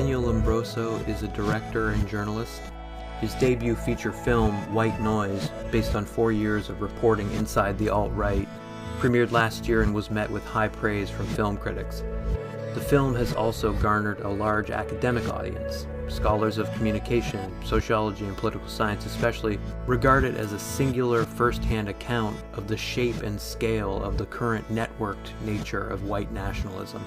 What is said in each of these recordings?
Daniel Lombroso is a director and journalist. His debut feature film, White Noise, based on 4 years of reporting inside the alt-right, premiered last year and was met with high praise from film critics. The film has also garnered a large academic audience. Scholars of communication, sociology, and political science especially regard it as a singular first-hand account of the shape and scale of the current networked nature of white nationalism.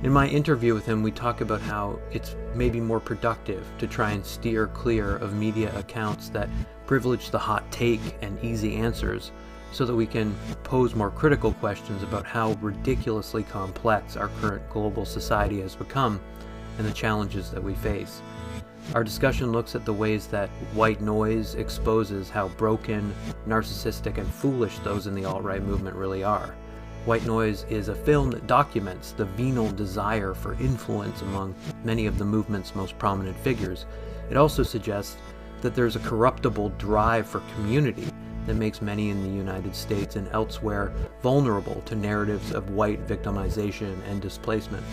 In my interview with him, we talk about how it's maybe more productive to try and steer clear of media accounts that privilege the hot take and easy answers, so that we can pose more critical questions about how ridiculously complex our current global society has become and the challenges that we face. Our discussion looks at the ways that White Noise exposes how broken, narcissistic, and foolish those in the alt-right movement really are. White Noise is a film that documents the venal desire for influence among many of the movement's most prominent figures. It also suggests that there's a corruptible drive for community that makes many in the United States and elsewhere vulnerable to narratives of white victimization and displacement.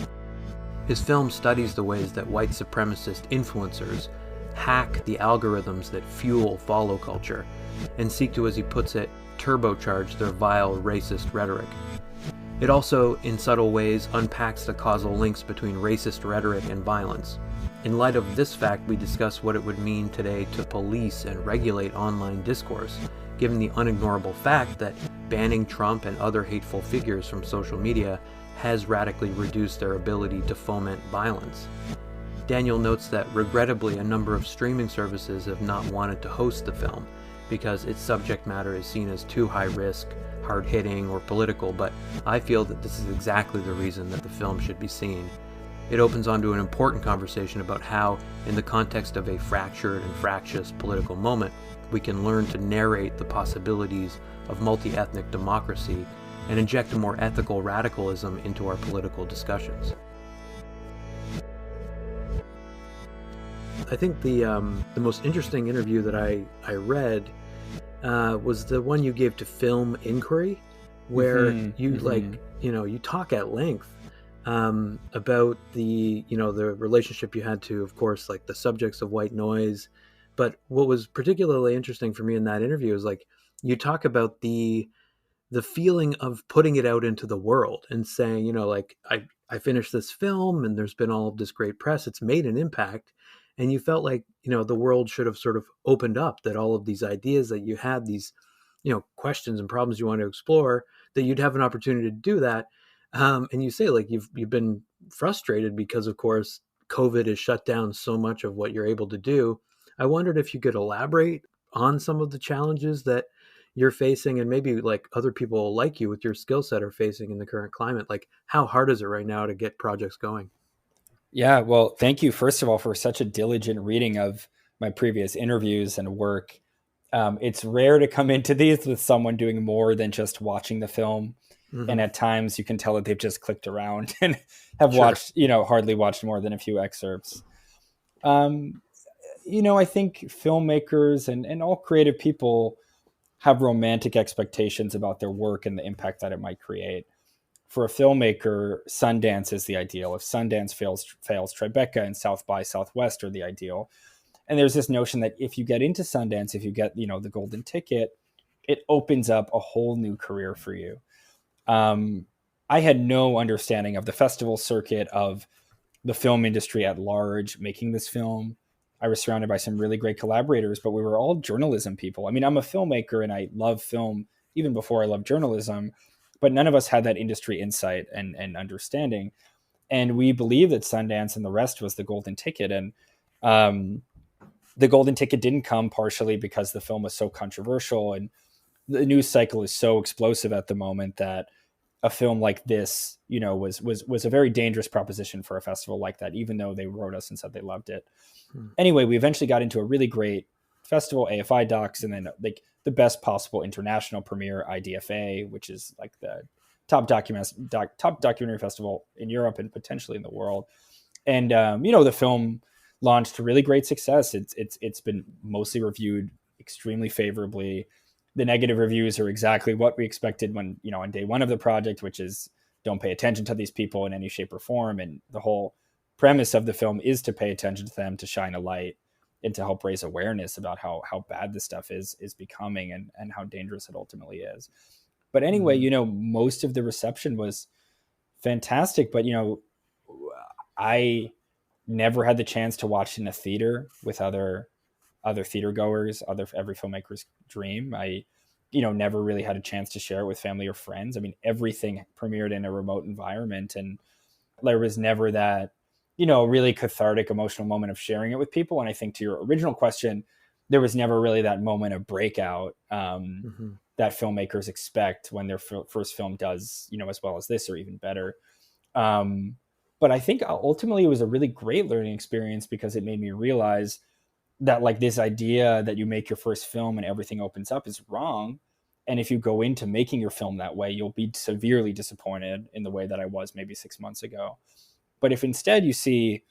His film studies the ways that white supremacist influencers hack the algorithms that fuel follow culture and seek to, as he puts it, turbocharge their vile racist rhetoric. It also, in subtle ways, unpacks the causal links between racist rhetoric and violence. In light of this fact, we discuss what it would mean today to police and regulate online discourse, given the unignorable fact that banning Trump and other hateful figures from social media has radically reduced their ability to foment violence. Daniel notes that, regrettably, a number of streaming services have not wanted to host the film because its subject matter is seen as too high risk, hard-hitting, or political, but I feel that this is exactly the reason that the film should be seen. It opens onto an important conversation about how, in the context of a fractured and fractious political moment, we can learn to narrate the possibilities of multiethnic democracy and inject a more ethical radicalism into our political discussions. I think the most interesting interview that I read was the one you gave to Film Inquiry, where you talk at length about the relationship you had to, of course, like the subjects of White Noise. But what was particularly interesting for me in that interview is you talk about the feeling of putting it out into the world and saying, I finished this film and there's been all of this great press. It's made an impact. And you felt like, the world should have sort of opened up, that all of these ideas that you had, these, questions and problems you want to explore, that you'd have an opportunity to do that. And you say you've been frustrated because, of course, COVID has shut down so much of what you're able to do. I wondered if you could elaborate on some of the challenges that you're facing and maybe other people like you with your skill set are facing in the current climate. How hard is it right now to get projects going? Yeah, well, thank you, first of all, for such a diligent reading of my previous interviews and work. It's rare to come into these with someone doing more than just watching the film. Mm-hmm. And at times you can tell that they've just clicked around and have watched, hardly watched more than a few excerpts. I think filmmakers and all creative people have romantic expectations about their work and the impact that it might create. For a filmmaker, Sundance is the ideal. If Sundance fails, Tribeca and South by Southwest are the ideal. And there's this notion that if you get into Sundance, if you get, the golden ticket, it opens up a whole new career for you. I had no understanding of the festival circuit, of the film industry at large making this film. I was surrounded by some really great collaborators, but we were all journalism people. I mean, I'm a filmmaker and I love film even before I loved journalism, but none of us had that industry insight and understanding. And we believed that Sundance and the rest was the golden ticket. And the golden ticket didn't come partially because the film was so controversial and the news cycle is so explosive at the moment that a film like this, was a very dangerous proposition for a festival like that, even though they wrote us and said they loved it. Anyway, we eventually got into a really great festival, AFI Docs, and then the best possible international premiere, IDFA, which is the top documentary festival in Europe and potentially in the world. And the film launched to really great success. It's been mostly reviewed extremely favorably. The negative reviews are exactly what we expected when, on day one of the project, which is don't pay attention to these people in any shape or form. And the whole premise of the film is to pay attention to them, to shine a light, and to help raise awareness about how bad this stuff is becoming, and how dangerous it ultimately is. But anyway, most of the reception was fantastic. But I never had the chance to watch in a theater with other theater goers, every filmmaker's dream. I never really had a chance to share it with family or friends. I mean, everything premiered in a remote environment, and there was never that really cathartic emotional moment of sharing it with people. And I think, to your original question, there was never really that moment of breakout that filmmakers expect when their first film does as well as this, or even better. But I think ultimately it was a really great learning experience, because it made me realize that, like, this idea that you make your first film and everything opens up is wrong. And if you go into making your film that way, you'll be severely disappointed, in the way that I was maybe 6 months ago. But if instead you see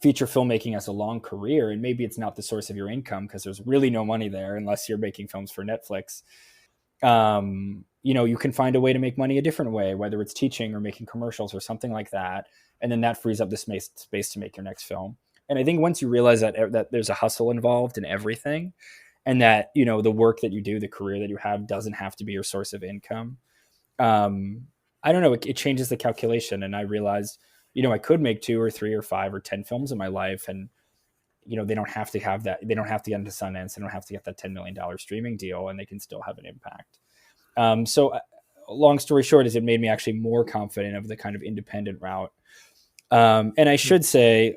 feature filmmaking as a long career, and maybe it's not the source of your income, because there's really no money there unless you're making films for Netflix, you can find a way to make money a different way, whether it's teaching or making commercials or something like that. And then that frees up the space to make your next film. And I think once you realize that there's a hustle involved in everything, and that, the work that you do, the career that you have, doesn't have to be your source of income, I don't know, it changes the calculation. And I realized, I could make 2 or 3 or 5 or 10 films in my life, and they don't have to have that. They don't have to get into Sundance. They don't have to get that $10 million streaming deal, and they can still have an impact. So long story short is, it made me actually more confident of the kind of independent route. And I should say,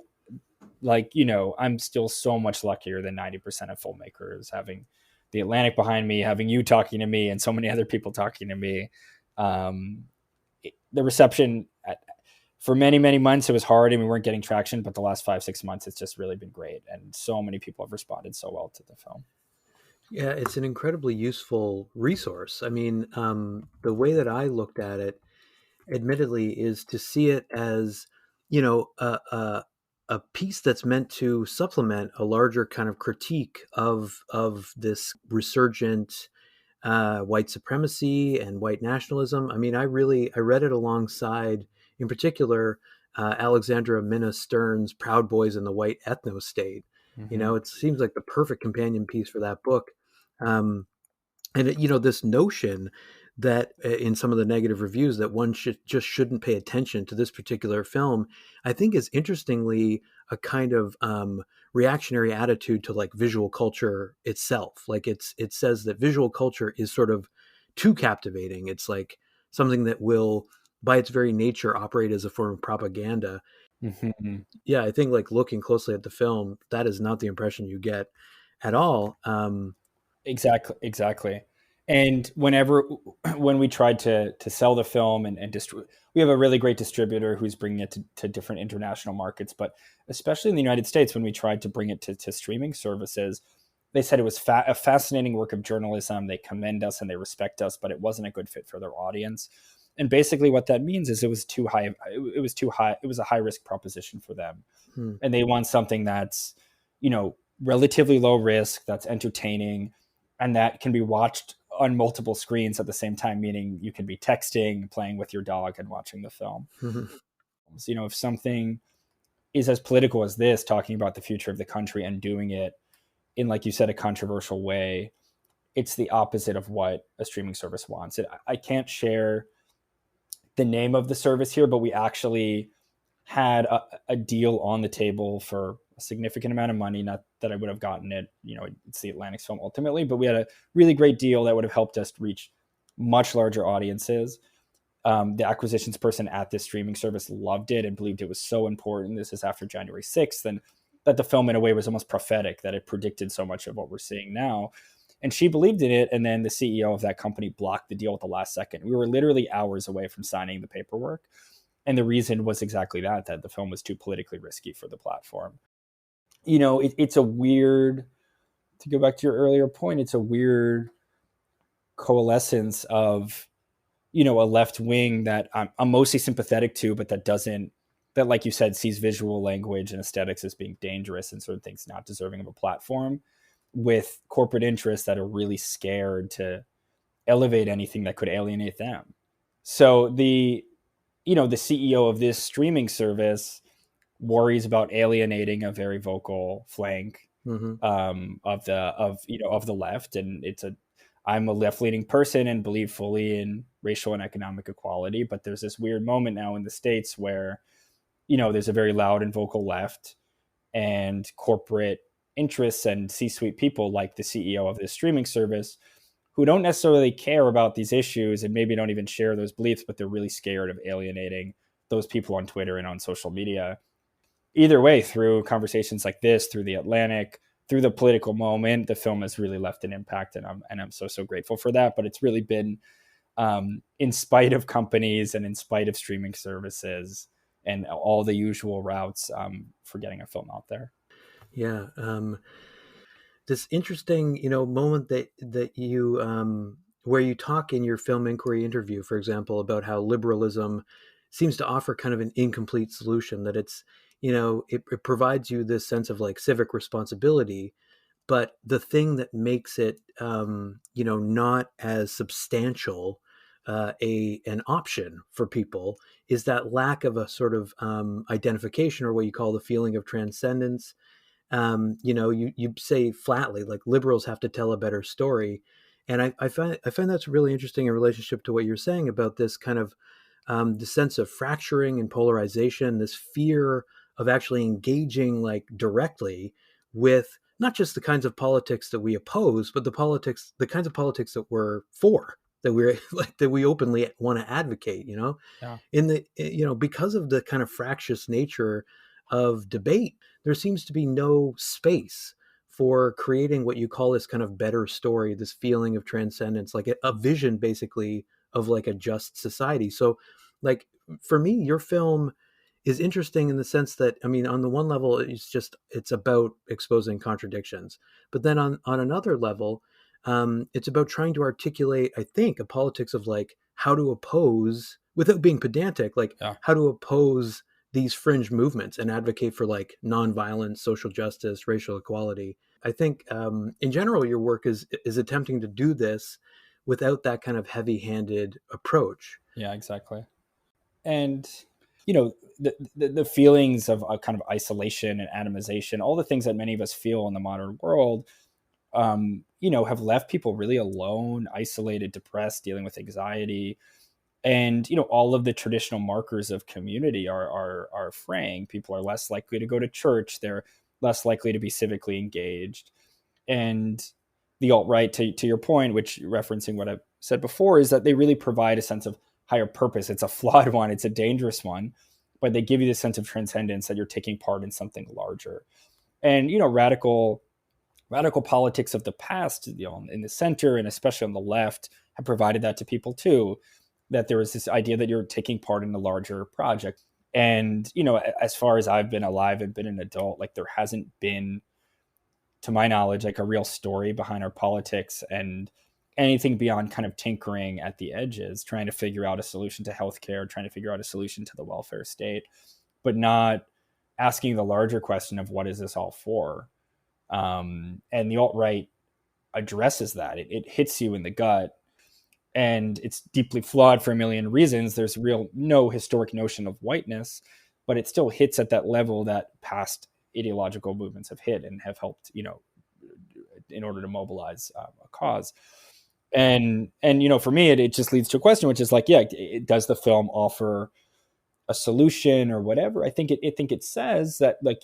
I'm still so much luckier than 90% of filmmakers, having the Atlantic behind me, having you talking to me, and so many other people talking to me. The reception for many, many months, it was hard and we weren't getting traction, but the last 5-6 months, it's just really been great. And so many people have responded so well to the film. Yeah, it's an incredibly useful resource. I mean, the way that I looked at it, admittedly, is to see it as, a piece that's meant to supplement a larger kind of critique of this resurgent white supremacy and white nationalism. I mean, I read it alongside, in particular, Alexandra Minna Stern's Proud Boys in the White Ethno State. Mm-hmm. It seems like the perfect companion piece for that book. And this notion that in some of the negative reviews that one shouldn't pay attention to this particular film, I think is interestingly a kind of reactionary attitude to, like, visual culture itself. Like, it says that visual culture is sort of too captivating. It's like something that will, by its very nature, operate as a form of propaganda. Mm-hmm. Yeah, I think, like, looking closely at the film, that is not the impression you get at all. Exactly. And when we tried to sell the film and we have a really great distributor who's bringing it to different international markets, but especially in the United States, when we tried to bring it to streaming services, they said it was a fascinating work of journalism. They commend us and they respect us, but it wasn't a good fit for their audience. And basically what that means is it was too high. It was too high. It was a high risk proposition for them. And they want something that's, relatively low risk, that's entertaining, and that can be watched on multiple screens at the same time, meaning you can be texting, playing with your dog, and watching the film. So, if something is as political as this, talking about the future of the country and doing it in, like you said, a controversial way, it's the opposite of what a streaming service wants. I can't share the name of the service here, but we actually had a deal on the table for a significant amount of money. Not that I would have gotten it, it's the Atlantic's film ultimately, but we had a really great deal that would have helped us reach much larger audiences. The acquisitions person at this streaming service loved it and believed it was so important. This is after January 6th, and that the film in a way was almost prophetic, that it predicted so much of what we're seeing now. And she believed in it. And then the CEO of that company blocked the deal at the last second. We were literally hours away from signing the paperwork. And the reason was exactly that the film was too politically risky for the platform. It's a weird, to go back to your earlier point, it's a weird coalescence of, a left wing that I'm mostly sympathetic to, but that, like you said, sees visual language and aesthetics as being dangerous and certain things not deserving of a platform, with corporate interests that are really scared to elevate anything that could alienate them. So the CEO of this streaming service worries about alienating a very vocal flank Mm-hmm. of the left. And I'm a left leaning person and believe fully in racial and economic equality, but there's this weird moment now in the States where, there's a very loud and vocal left, and corporate interests and C-suite people like the CEO of this streaming service who don't necessarily care about these issues and maybe don't even share those beliefs, but they're really scared of alienating those people on Twitter and on social media. Either way, through conversations like this, through The Atlantic, through the political moment, the film has really left an impact, and I'm so grateful for that. But it's really been, in spite of companies and in spite of streaming services and all the usual routes, for getting a film out there. Yeah. This interesting, moment that you where you talk in your film inquiry interview, for example, about how liberalism seems to offer kind of an incomplete solution, that it's, it provides you this sense of like civic responsibility, but the thing that makes it, not as substantial an option for people is that lack of a sort of identification, or what you call the feeling of transcendence. You say flatly, like, liberals have to tell a better story. And I find that's really interesting in relationship to what you're saying about this kind of the sense of fracturing and polarization, this fear of actually engaging like directly with not just the kinds of politics that we oppose, but the kinds of politics that we're for, that we're like, that we openly want to advocate, Yeah. because of the kind of fractious nature of debate, there seems to be no space for creating what you call this kind of better story, this feeling of transcendence, like a vision basically of like a just society. So like, for me, your film is interesting in the sense that, I mean, on the one level, it's about exposing contradictions, but then on another level, it's about trying to articulate, I think, a politics of like how to oppose, without being pedantic, like Yeah. how to oppose these fringe movements and advocate for like nonviolence, social justice, racial equality. I think, in general, your work is attempting to do this without that kind of heavy-handed approach. Yeah, exactly. And the feelings of a kind of isolation and atomization, all the things that many of us feel in the modern world, have left people really alone, isolated, depressed, dealing with anxiety. And all of the traditional markers of community are fraying. People are less likely to go to church, they're less likely to be civically engaged. And the alt-right, to your point, which, referencing what I've said before, is that they really provide a sense of higher purpose. It's a flawed one, it's a dangerous one, but they give you the sense of transcendence, that you're taking part in something larger. And radical politics of the past, in the center and especially on the left, have provided that to people too, that there was this idea that you're taking part in a larger project. And as far as I've been alive and been an adult, like, there hasn't been, to my knowledge, like a real story behind our politics, and anything beyond kind of tinkering at the edges, trying to figure out a solution to healthcare, trying to figure out a solution to the welfare state, but not asking the larger question of what is this all for? And the alt-right addresses that. It hits you in the gut, and it's deeply flawed for a million reasons. There's no historic notion of whiteness, but it still hits at that level that past ideological movements have hit and have helped, in order to mobilize a cause. And for me, it just leads to a question, which is like, yeah, does the film offer a solution or whatever? I think it says that, like,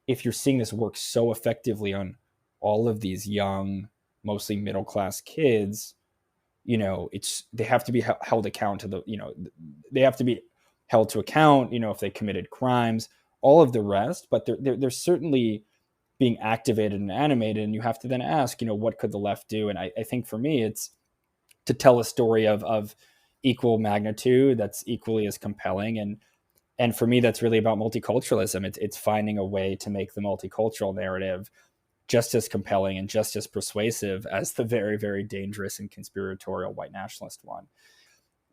if you're seeing this work so effectively on all of these young, mostly middle class kids, they have to be held account to they have to be held to account, if they committed crimes, all of the rest, but they're certainly being activated and animated. And you have to then ask, what could the left do? And I think for me, it's to tell a story of equal magnitude that's equally as compelling. And for me, that's really about multiculturalism. It's finding a way to make the multicultural narrative just as compelling and just as persuasive as the very, very dangerous and conspiratorial white nationalist one.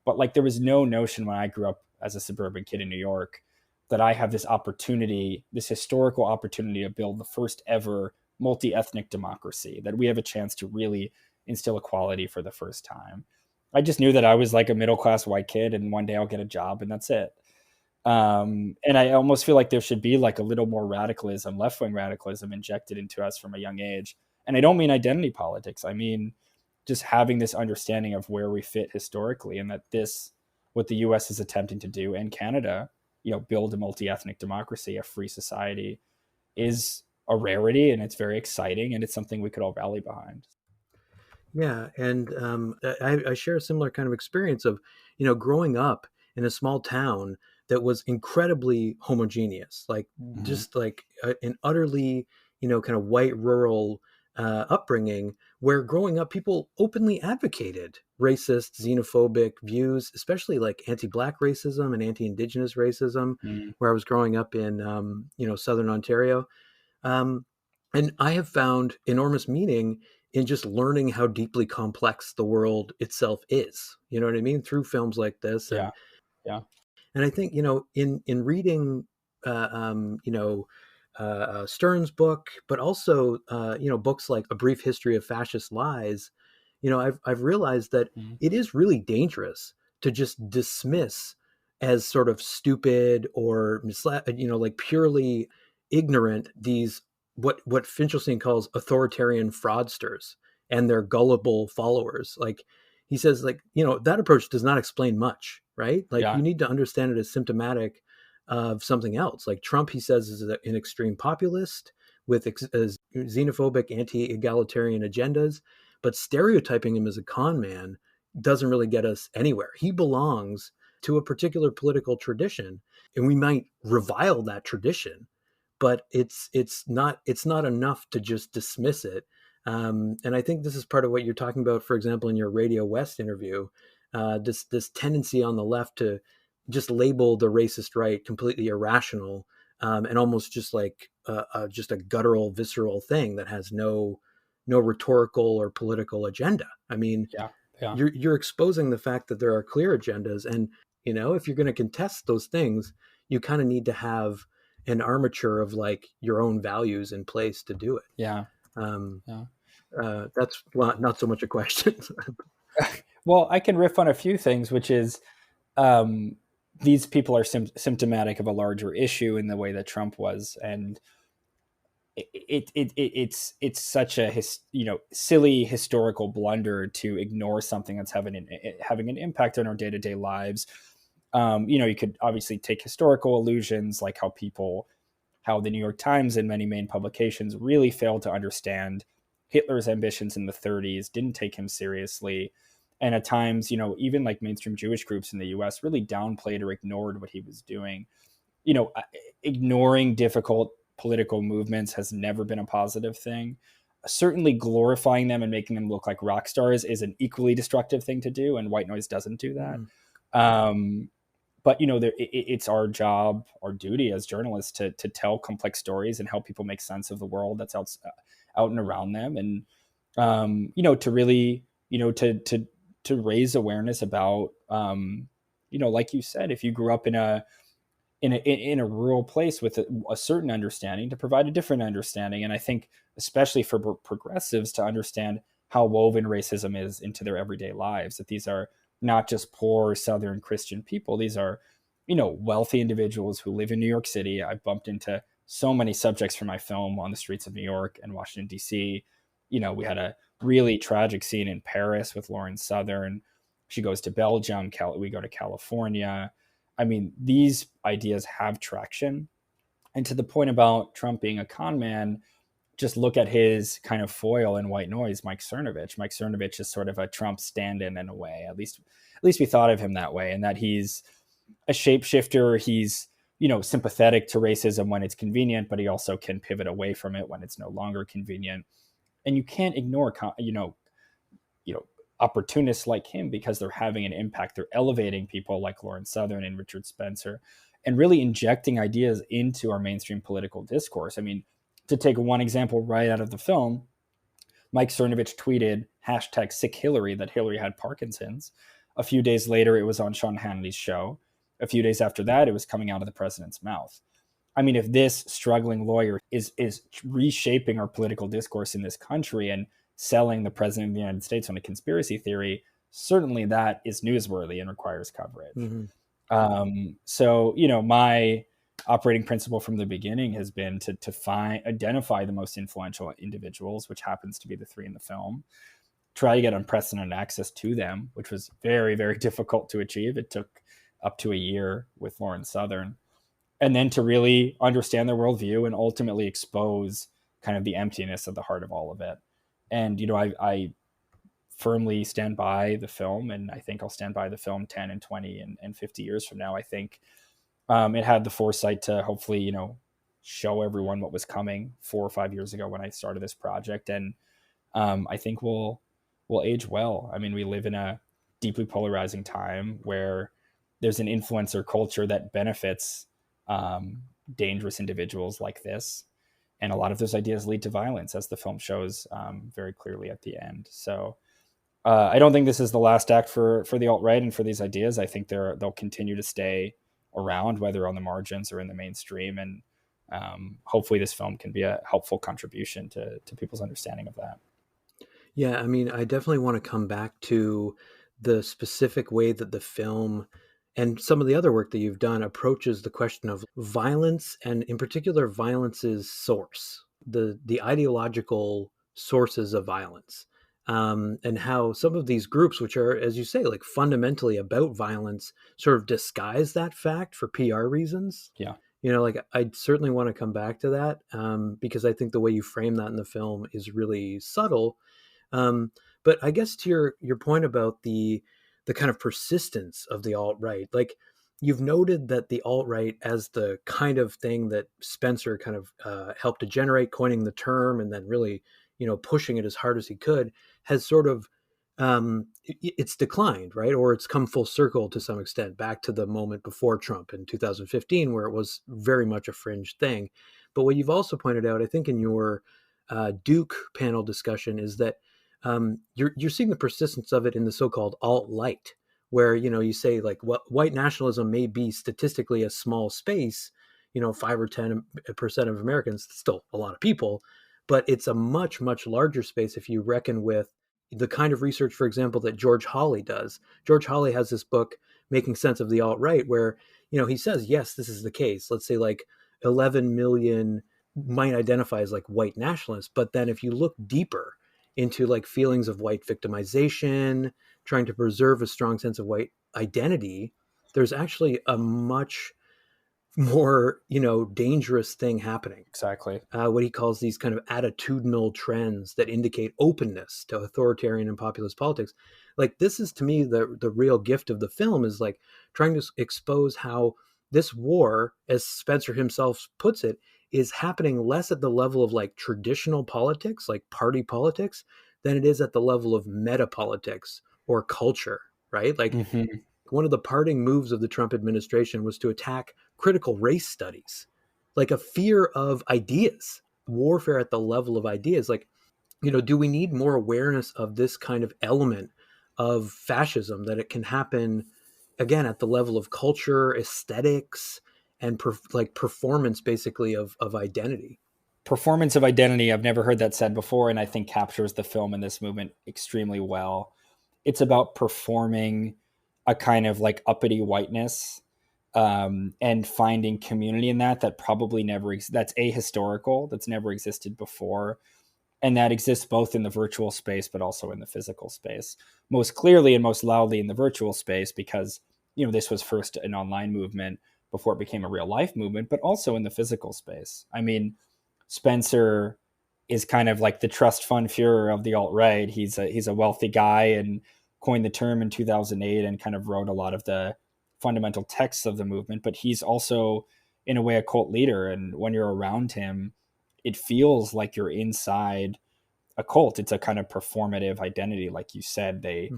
But like, there was no notion when I grew up as a suburban kid in New York that I have this opportunity, this historical opportunity, to build the first ever multi-ethnic democracy, that we have a chance to really instill equality for the first time. I just knew that I was like a middle-class white kid, and one day I'll get a job, and that's it. And I almost feel like there should be like a little more radicalism, left-wing radicalism injected into us from a young age. And I don't mean identity politics. I mean just having this understanding of where we fit historically, and that this, what the US is attempting to do, and Canada, build a multi-ethnic democracy, a free society, is a rarity, and it's very exciting, and it's something we could all rally behind. Yeah, and I share a similar kind of experience of, growing up in a small town that was incredibly homogeneous, like Mm-hmm. just like an utterly, kind of white rural upbringing, where growing up people openly advocated racist, xenophobic views, especially like anti-black racism and anti-indigenous racism, Mm-hmm. where I was growing up in, Southern Ontario. Um, and I have found enormous meaning in just learning how deeply complex the world itself is. You know what I mean? Through films like this, Yeah. Yeah. and I think in reading, Stern's book, but also books like A Brief History of Fascist Lies. I've realized that Mm-hmm. it is really dangerous to just dismiss as sort of stupid or like purely ignorant these what Finkelstein calls authoritarian fraudsters and their gullible followers. Like he says, like, that approach does not explain much, right? Like Yeah. you need to understand it as symptomatic of something else. Like Trump, he says, is an extreme populist with xenophobic, anti-egalitarian agendas, but stereotyping him as a con man doesn't really get us anywhere. He belongs to a particular political tradition, and we might revile that tradition, but it's not enough to just dismiss it. And I think this is part of what you're talking about, for example, in your Radio West interview, this tendency on the left to just label the racist right completely irrational, and almost just like just a guttural, visceral thing that has no rhetorical or political agenda. I mean, Yeah. Yeah. you're exposing the fact that there are clear agendas, and if you're going to contest those things, you kind of need to have an armature of like your own values in place to do it. Yeah. Um, Yeah. that's not so much a question. Well, I can riff on a few things, which is um, these people are symptomatic of a larger issue in the way that Trump was, and it's such a silly historical blunder to ignore something that's having an impact on our day to day lives. You could obviously take historical allusions, like how the New York Times and many main publications really failed to understand Hitler's ambitions in the 30s, didn't take him seriously. And at times, even like mainstream Jewish groups in the US really downplayed or ignored what he was doing. Ignoring difficult political movements has never been a positive thing. Certainly glorifying them and making them look like rock stars is an equally destructive thing to do, and white noise doesn't do that. Mm. But it's our job, our duty as journalists to tell complex stories and help people make sense of the world that's out and around them, and to really to raise awareness about like you said, if you grew up in a rural place with a certain understanding, to provide a different understanding. And I think especially for progressives to understand how woven racism is into their everyday lives, that these are not just poor Southern Christian people. These are, wealthy individuals who live in New York City. I bumped into so many subjects for my film on the streets of New York and Washington, D.C. We had a really tragic scene in Paris with Lauren Southern. She goes to Belgium. We go to California. I mean, these ideas have traction. And to the point about Trump being a con man, just look at his kind of foil in white noise, Mike Cernovich. Mike Cernovich is sort of a Trump stand-in a way. At least we thought of him that way, and that he's a shapeshifter. He's sympathetic to racism when it's convenient, but he also can pivot away from it when it's no longer convenient. And you can't ignore opportunists like him, because they're having an impact. They're elevating people like Lauren Southern and Richard Spencer, and really injecting ideas into our mainstream political discourse. I mean, to take one example right out of the film, Mike Cernovich tweeted #SickHillary, that Hillary had Parkinson's. A few days later, it was on Sean Hannity's show. A few days after that, it was coming out of the president's mouth. I mean, if this struggling lawyer is reshaping our political discourse in this country and selling the president of the United States on a conspiracy theory, certainly that is newsworthy and requires coverage. Mm-hmm. So, my operating principle from the beginning has been to identify the most influential individuals, which happens to be the three in the film, try to get unprecedented access to them, which was very, very difficult to achieve. It took up to a year with Lauren Southern. And then to really understand their worldview and ultimately expose kind of the emptiness at the heart of all of it. And, I firmly stand by the film, and I think I'll stand by the film 10 and 20 and 50 years from now. I think it had the foresight to hopefully, show everyone what was coming 4 or 5 years ago when I started this project. And I think we'll age well. I mean, we live in a deeply polarizing time where there's an influencer culture that benefits dangerous individuals like this. And a lot of those ideas lead to violence, as the film shows very clearly at the end. So I don't think this is the last act for the alt-right and for these ideas. I think they'll continue to stay around, whether on the margins or in the mainstream. And hopefully this film can be a helpful contribution to people's understanding of that. Yeah, I mean, I definitely want to come back to the specific way that the film and some of the other work that you've done approaches the question of violence, and in particular violence's source, the ideological sources of violence, and how some of these groups, which are, as you say, like fundamentally about violence, sort of disguise that fact for PR reasons. Yeah. Like I certainly want to come back to that, because I think the way you frame that in the film is really subtle. But I guess to your point about the kind of persistence of the alt-right, like you've noted that the alt-right, as the kind of thing that Spencer kind of helped to generate, coining the term and then really, pushing it as hard as he could, has sort of it's declined, right? Or it's come full circle to some extent back to the moment before Trump in 2015, where it was very much a fringe thing. But what you've also pointed out, I think, in your Duke panel discussion, is that you're seeing the persistence of it in the so-called alt-light, where you say like white nationalism may be statistically a small space, 5 or 10% of Americans, still a lot of people, but it's a much, much larger space if you reckon with the kind of research, for example, that George Hawley does. George Hawley has this book, Making Sense of the Alt-Right, where he says, yes, this is the case. Let's say like 11 million might identify as like white nationalists, but then if you look deeper into like feelings of white victimization, trying to preserve a strong sense of white identity, there's actually a much more, dangerous thing happening. Exactly. What he calls these kind of attitudinal trends that indicate openness to authoritarian and populist politics. Like this is, to me, the real gift of the film, is like trying to expose how this war, as Spencer himself puts it, is happening less at the level of like traditional politics, like party politics, than it is at the level of meta politics or culture, right? Like one of the parting moves of the Trump administration was to attack critical race studies, like a fear of ideas, warfare at the level of ideas. Like, do we need more awareness of this kind of element of fascism, that it can happen again at the level of culture, aesthetics, and performance, basically, of identity? Performance of identity, I've never heard that said before, and I think captures the film and this movement extremely well. It's about performing a kind of like uppity whiteness, and finding community in that probably never that's ahistorical, that's never existed before, and that exists both in the virtual space but also in the physical space, most clearly and most loudly in the virtual space, because this was first an online movement before it became a real life movement, but also in the physical space. I mean, Spencer is kind of like the trust fund Führer of the alt-right. He's a wealthy guy and coined the term in 2008 and kind of wrote a lot of the fundamental texts of the movement, but he's also in a way a cult leader. And when you're around him, it feels like you're inside a cult. It's a kind of performative identity. Like you said, they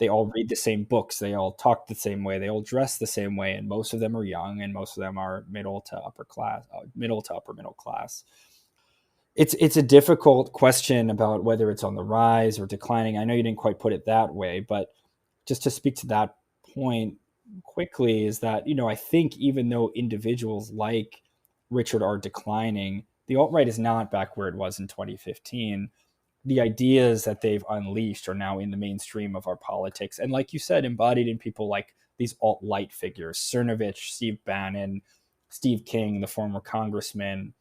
all read the same books, they all talk the same way, they all dress the same way, and most of them are young, and most of them are middle to upper middle class. It's a difficult question about whether it's on the rise or declining. I know you didn't quite put it that way, but just to speak to that point quickly, is that, I think even though individuals like Richard are declining, the alt-right is not back where it was in 2015. The ideas that they've unleashed are now in the mainstream of our politics. And like you said, embodied in people like these alt-light figures, Cernovich, Steve Bannon, Steve King, the former congressman,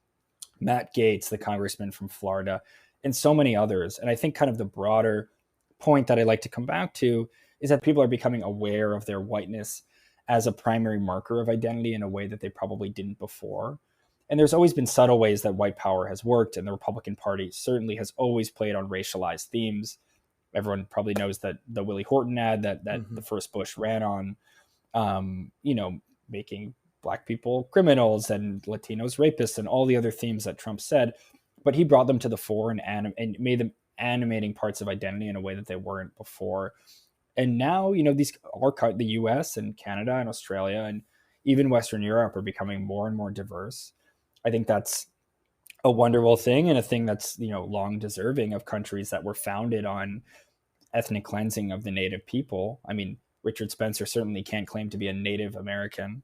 Matt Gaetz, the congressman from Florida, and so many others. And I think kind of the broader point that I like to come back to is that people are becoming aware of their whiteness as a primary marker of identity in a way that they probably didn't before. And there's always been subtle ways that white power has worked, and the Republican Party certainly has always played on racialized themes. Everyone probably knows that the Willie Horton ad that the first Bush ran on, making Black people criminals and Latinos rapists and all the other themes that Trump said, but he brought them to the fore and made them animating parts of identity in a way that they weren't before. And now, these are the US and Canada and Australia and even Western Europe are becoming more and more diverse. I think that's a wonderful thing, and a thing that's, long deserving of countries that were founded on ethnic cleansing of the native people. I mean, Richard Spencer certainly can't claim to be a Native American,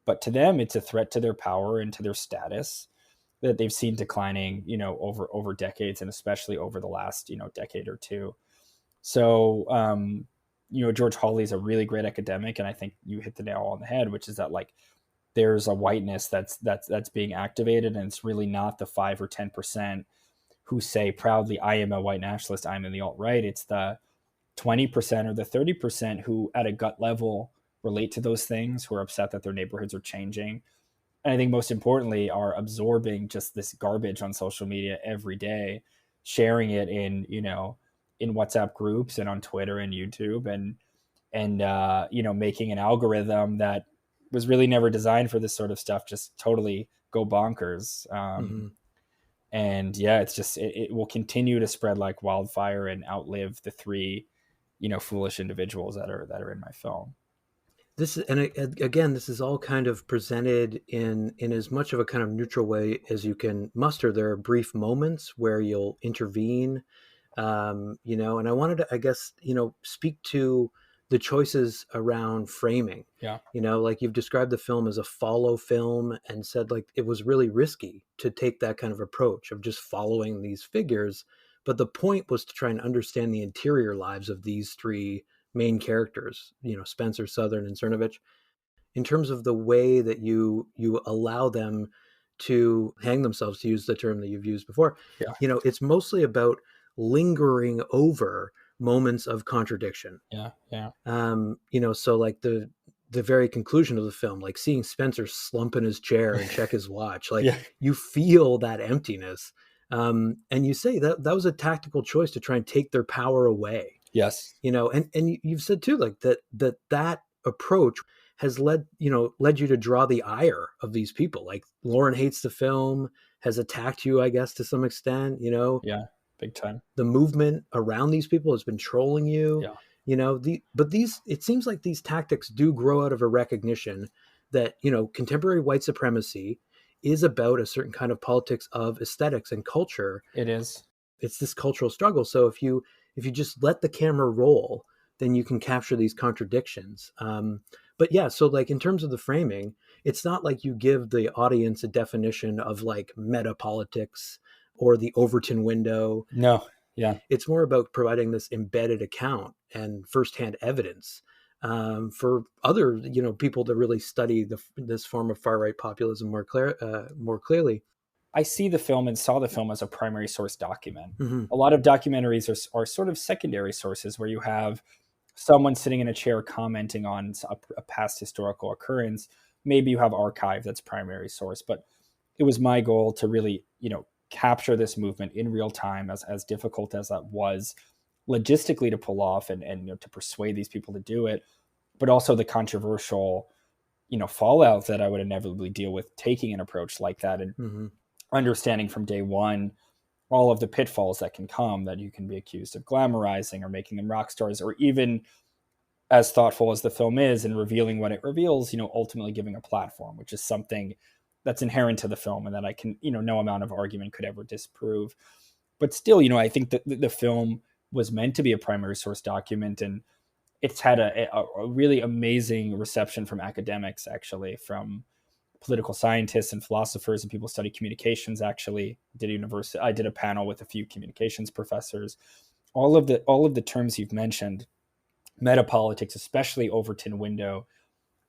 but to them, it's a threat to their power and to their status that they've seen declining, over decades, and especially over the last, decade or two. So, George Hawley is a really great academic, and I think you hit the nail on the head, which is that there's a whiteness that's being activated, and it's really not the 5 or 10% who say proudly, I am a white nationalist, I'm in the alt-right. It's the 20% or the 30% who at a gut level relate to those things, who are upset that their neighborhoods are changing. And I think most importantly are absorbing just this garbage on social media every day, sharing it in WhatsApp groups and on Twitter and YouTube, and making an algorithm that was really never designed for this sort of stuff just totally go bonkers. And yeah, it's just it will continue to spread like wildfire and outlive the three foolish individuals that are in my film. This is all kind of presented in as much of a kind of neutral way as you can muster. There are brief moments where you'll intervene, and I wanted to, I guess, speak to the choices around framing. Yeah. You've described the film as a follow film and said it was really risky to take that kind of approach of just following these figures. But the point was to try and understand the interior lives of these three main characters, Spencer, Southern, and Cernovich, in terms of the way that you allow them to hang themselves, to use the term that you've used before. Yeah. It's mostly about lingering over moments of contradiction. Yeah. So the very conclusion of the film, seeing Spencer slump in his chair and check his watch, you feel that emptiness. And you say that was a tactical choice to try and take their power away. Yes. And you've said too, that approach has led you to draw the ire of these people. Lauren hates the film, has attacked you, I guess, to some extent, Yeah, big time. The movement around these people has been trolling you. Yeah. It seems like these tactics do grow out of a recognition that, contemporary white supremacy is about a certain kind of politics of aesthetics and culture. It is. It's this cultural struggle. So if you just let the camera roll, then you can capture these contradictions. But yeah, so in terms of the framing, it's not like you give the audience a definition of meta politics or the Overton window. No. Yeah. It's more about providing this embedded account and firsthand evidence for other, people to really study this form of far-right populism more clearly. I see the film and saw the film as a primary source document. Mm-hmm. A lot of documentaries are sort of secondary sources where you have someone sitting in a chair commenting on a past historical occurrence. Maybe you have archive that's primary source, but it was my goal to really, capture this movement in real time, as difficult as that was logistically to pull off and to persuade these people to do it, but also the controversial, fallout that I would inevitably deal with taking an approach like that, and understanding from day one all of the pitfalls that can come, that you can be accused of glamorizing or making them rock stars, or even, as thoughtful as the film is in revealing what it reveals, ultimately giving a platform, which is something that's inherent to the film and that I can, no amount of argument could ever disprove. But still, I think that the film was meant to be a primary source document, and it's had a really amazing reception from academics, actually, from political scientists and philosophers and people who study communications. Actually, I did a panel with a few communications professors. All of the terms you've mentioned, metapolitics, especially Overton window,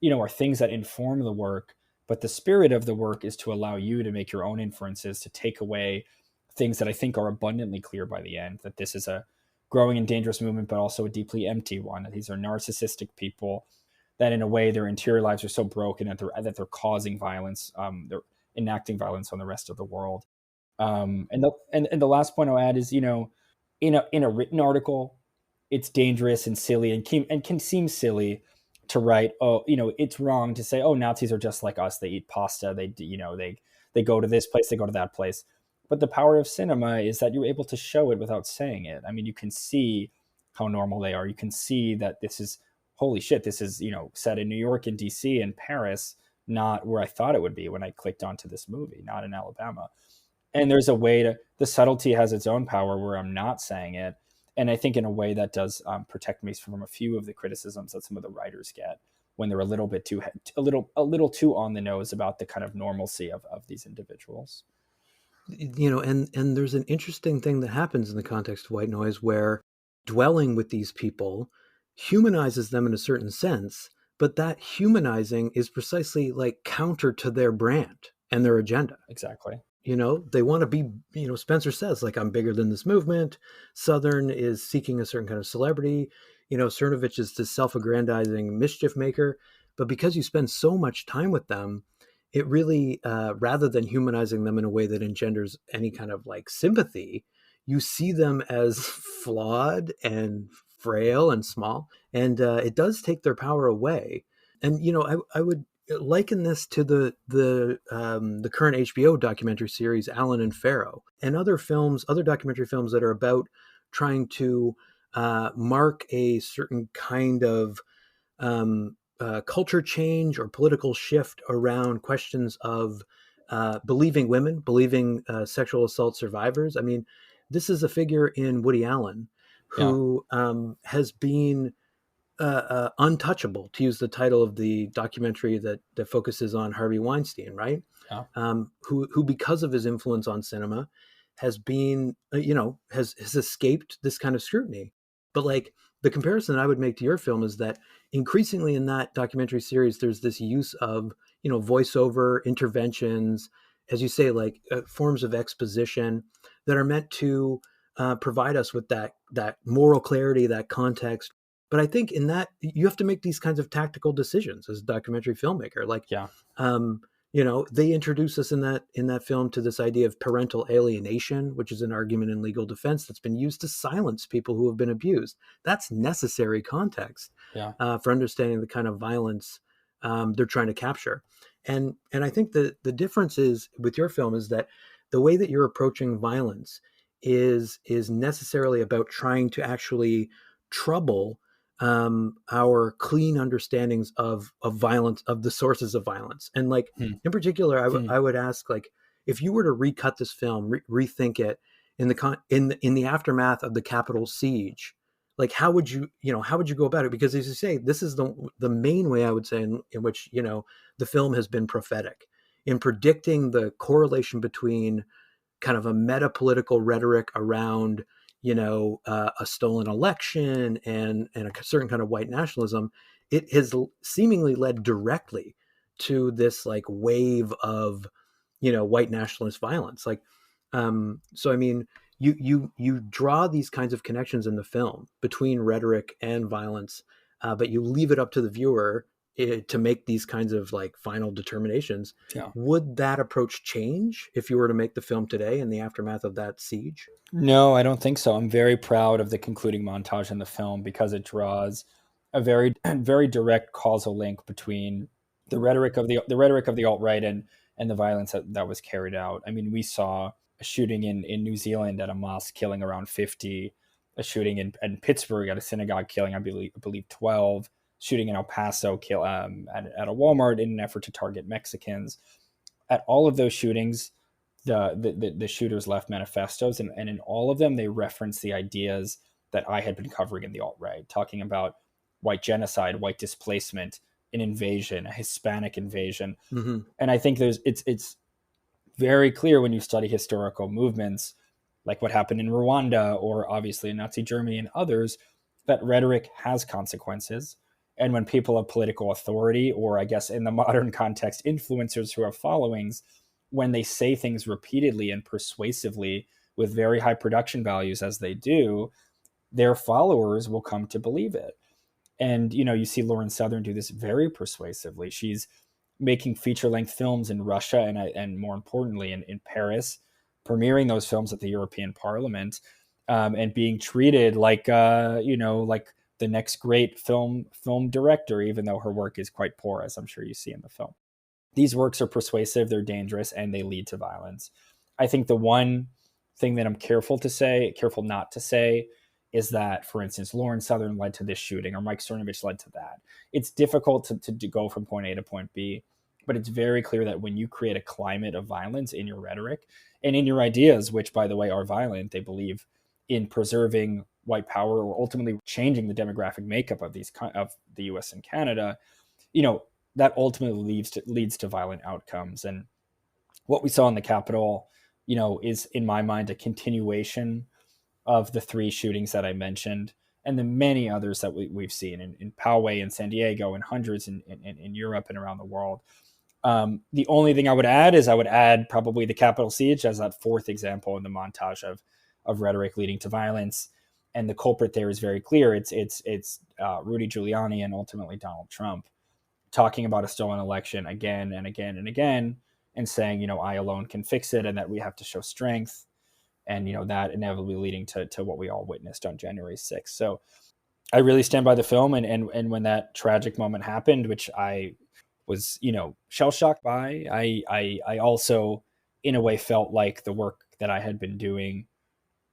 are things that inform the work. But the spirit of the work is to allow you to make your own inferences, to take away things that I think are abundantly clear by the end, that this is a growing and dangerous movement, but also a deeply empty one. That these are narcissistic people, that in a way their interior lives are so broken that they're causing violence, they're enacting violence on the rest of the world. And the last point I'll add is, in a written article, it's dangerous and silly and can seem silly to write, oh, it's wrong to say, oh, Nazis are just like us. They eat pasta. They go to this place, they go to that place. But the power of cinema is that you're able to show it without saying it. I mean, you can see how normal they are. You can see that this is, holy shit, this is, set in New York and DC and Paris, not where I thought it would be when I clicked onto this movie, not in Alabama. And there's a way the subtlety has its own power where I'm not saying it. And I think in a way that does protect me from a few of the criticisms that some of the writers get when they're a little too on the nose about the kind of normalcy of these individuals. And there's an interesting thing that happens in the context of White Noise where dwelling with these people humanizes them in a certain sense, but that humanizing is precisely like counter to their brand and their agenda. Exactly. They want to be, Spencer says, like, I'm bigger than this movement. Southern is seeking a certain kind of celebrity. Cernovich is this self-aggrandizing mischief maker. But because you spend so much time with them, it really, rather than humanizing them in a way that engenders any kind of like sympathy, you see them as flawed and frail and small. And it does take their power away. And, I would liken this to the current HBO documentary series Alan and Pharaoh, and other documentary films that are about trying to mark a certain kind of culture change or political shift around questions of believing women, believing sexual assault survivors. I mean, this is a figure in Woody Allen who has been untouchable, to use the title of the documentary that focuses on Harvey Weinstein, right? Yeah. Who because of his influence on cinema has been, has escaped this kind of scrutiny. But like the comparison I would make to your film is that increasingly in that documentary series, there's this use of, voiceover interventions, as you say, like forms of exposition that are meant to provide us with that moral clarity, that context. But I think in that you have to make these kinds of tactical decisions as a documentary filmmaker. Like, they introduce us in that film to this idea of parental alienation, which is an argument in legal defense that's been used to silence people who have been abused. That's necessary context for understanding the kind of violence they're trying to capture. And I think the difference is with your film is that the way that you're approaching violence is necessarily about trying to actually trouble our clean understandings of violence, of the sources of violence. And like, in particular, I would ask, like, if you were to recut this film, rethink it in the aftermath of the Capitol siege, like, how would you go about it? Because as you say, this is the main way I would say in which, the film has been prophetic in predicting the correlation between kind of a meta-political rhetoric around a stolen election and a certain kind of white nationalism. It has seemingly led directly to this like wave of, white nationalist violence. Like, so I mean, you draw these kinds of connections in the film between rhetoric and violence, but you leave it up to the viewer to make these kinds of like final determinations. Would that approach change if you were to make the film today in the aftermath of that siege? No, I don't think so. I'm very proud of the concluding montage in the film because it draws a very, very direct causal link between the rhetoric of the alt-right and the violence that was carried out. I mean, we saw a shooting in New Zealand at a mosque killing around 50, a shooting in Pittsburgh at a synagogue killing, I believe 12, shooting in El Paso at a Walmart in an effort to target Mexicans. At all of those shootings, the shooters left manifestos, and in all of them they referenced the ideas that I had been covering in the alt-right, talking about white genocide, white displacement, an invasion, a Hispanic invasion. And I think it's very clear when you study historical movements like what happened in Rwanda or obviously in Nazi Germany and others, that rhetoric has consequences. And when people have political authority, or I guess in the modern context, influencers who have followings, when they say things repeatedly and persuasively with very high production values as they do, their followers will come to believe it. And, you see Lauren Southern do this very persuasively. She's making feature-length films in Russia and more importantly in Paris, premiering those films at the European Parliament, and being treated like, like the next great film director, even though her work is quite poor, as I'm sure you see in the film. These works are persuasive, they're dangerous, and they lead to violence. I think the one thing that I'm careful not to say, is that, for instance, Lauren Southern led to this shooting, or Mike Cernovich led to that. It's difficult to go from point A to point B, but it's very clear that when you create a climate of violence in your rhetoric and in your ideas, which, by the way, are violent, they believe in preserving white power or ultimately changing the demographic makeup of the U.S. and Canada, that ultimately leads to violent outcomes. And what we saw in the Capitol, is, in my mind, a continuation of the 3 shootings that I mentioned, and the many others that we've seen in Poway, in San Diego, and hundreds in Europe and around the world. The only thing I would add is probably the Capitol siege as that 4th example in the montage of rhetoric leading to violence. And the culprit there is very clear. It's Rudy Giuliani and ultimately Donald Trump talking about a stolen election again and again and again, and saying, I alone can fix it, and that we have to show strength. And, that inevitably leading to what we all witnessed on January 6th. So I really stand by the film. And when that tragic moment happened, which I was, shell-shocked by, I also, in a way, felt like the work that I had been doing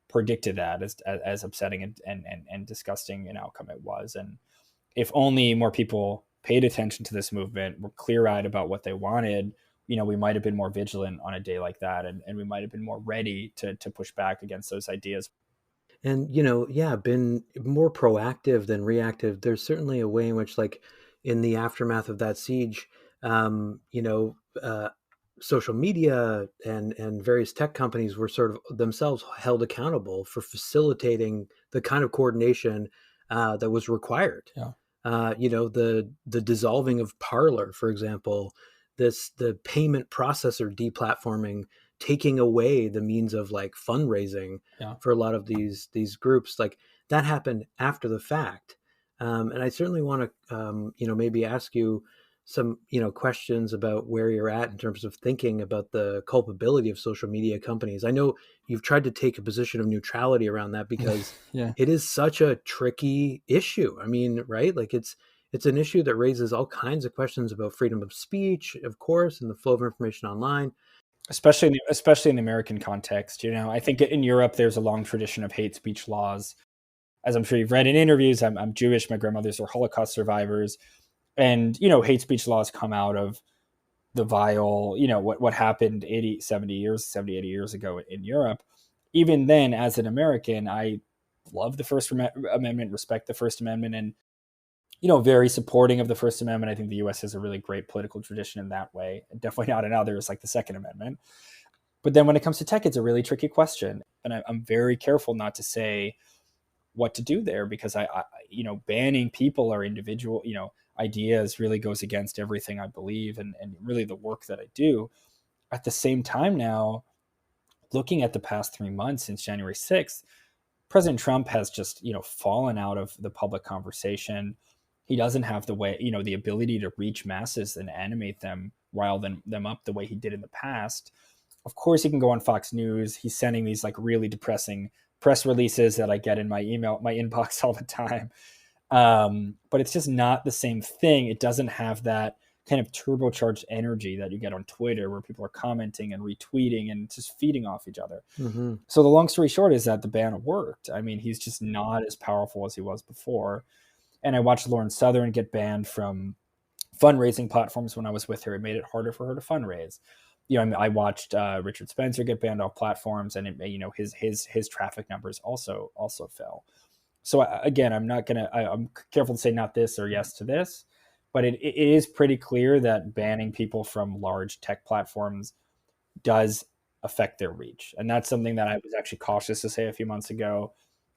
predicted that as upsetting and disgusting an outcome it was. And if only more people paid attention to this movement, were clear-eyed about what they wanted, we might have been more vigilant on a day like that, and we might have been more ready to push back against those ideas. And, been more proactive than reactive. There's certainly a way in which, like, in the aftermath of that siege, social media and various tech companies were sort of themselves held accountable for facilitating the kind of coordination that was required. Yeah. The dissolving of Parler, for example, the payment processor deplatforming, taking away the means of like fundraising for a lot of these groups, like that happened after the fact. And I certainly want to, maybe ask you some, questions about where you're at in terms of thinking about the culpability of social media companies. I know you've tried to take a position of neutrality around that because it is such a tricky issue. I mean, right? Like it's an issue that raises all kinds of questions about freedom of speech, of course, and the flow of information online. Especially in the American context. I think in Europe, there's a long tradition of hate speech laws. As I'm sure you've read in interviews, I'm Jewish. My grandmothers are Holocaust survivors. And, hate speech laws come out of the vile, what happened 80, 80 years ago in Europe. Even then, as an American, I love the First Amendment, respect the First Amendment, and, very supporting of the First Amendment. I think the U.S. has a really great political tradition in that way. Definitely not in others like the Second Amendment. But then when it comes to tech, it's a really tricky question. And I'm very careful not to say what to do there, because I banning people or individual, ideas really goes against everything I believe and really the work that I do. At the same time now, looking at the past 3 months since January 6th, President Trump has just, fallen out of the public conversation. He doesn't have the ability to reach masses and animate them, rile them up the way he did in the past. Of course, he can go on Fox News. He's sending these like really depressing press releases that I get in my inbox all the time. But it's just not the same thing. It doesn't have that kind of turbocharged energy that you get on Twitter, where people are commenting and retweeting and just feeding off each other. Mm-hmm. So the long story short is that the ban worked. I mean, he's just not as powerful as he was before. And I watched Lauren Southern get banned from fundraising platforms when I was with her. It made it harder for her to fundraise. I watched Richard Spencer get banned off platforms, and his traffic numbers also fell. So again, I'm careful to say not this or yes to this, but it is pretty clear that banning people from large tech platforms does affect their reach. And that's something that I was actually cautious to say a few months ago.